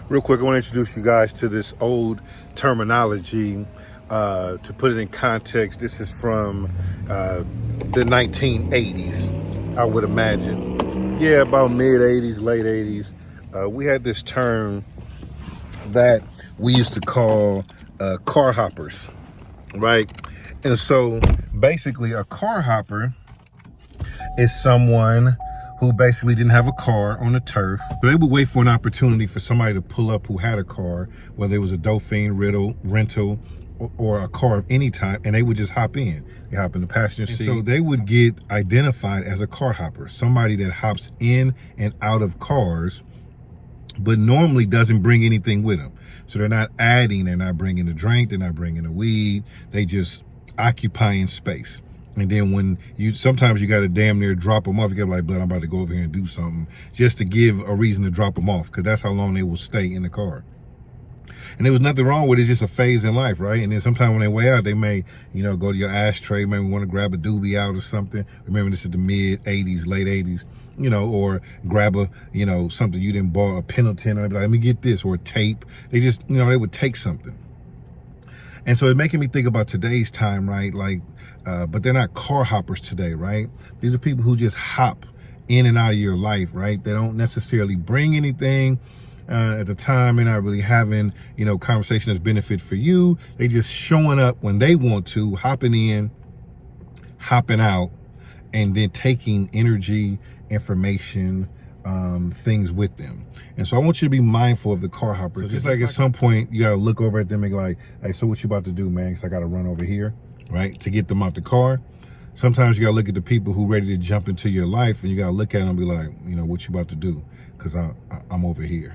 Real quick, I want to introduce you guys to this old terminology. To put it in context, this is from the 1980s, I would imagine. Yeah, about mid 80s, late 80s. We had this term that we used to call car hoppers, right? And so basically a car hopper is someone who basically didn't have a car on the turf. They would wait for an opportunity for somebody to pull up who had a car, whether it was a Dauphin rental or a car of any type, and they would just hop in. They hop in the passenger seat. So they would get identified as a car hopper, somebody that hops in and out of cars, but normally doesn't bring anything with them. So they're not adding, they're not bringing a drink, they're not bringing a weed, they just occupying space. And then when sometimes you got to damn near drop them off. You got to be like, blood, I'm about to go over here and do something, just to give a reason to drop them off, because that's how long they will stay in the car. And there was nothing wrong with it, it's just a phase in life, right? And then sometimes when they way out, they may, go to your ashtray, maybe want to grab a doobie out or something. Remember, this is the mid 80s, late 80s, or grab a, something you didn't buy, a Pendleton, or like, let me get this, or a tape. They just, they would take something. And so it's making me think about today's time, right? Like, but they're not car hoppers today, right? These are people who just hop in and out of your life, right? They don't necessarily bring anything. At the time, they're not really having, conversation that's benefit for you. They just showing up when they want to, hopping in, hopping out, and then taking energy, information, things with them. And so I want you to be mindful of the car hoppers. So just like at some point, you got to look over at them and be like, hey, so what you about to do, man? Because I got to run over here, right, to get them out the car. Sometimes you got to look at the people who ready to jump into your life, and you got to look at them and be like, what you about to do? Because I'm over here.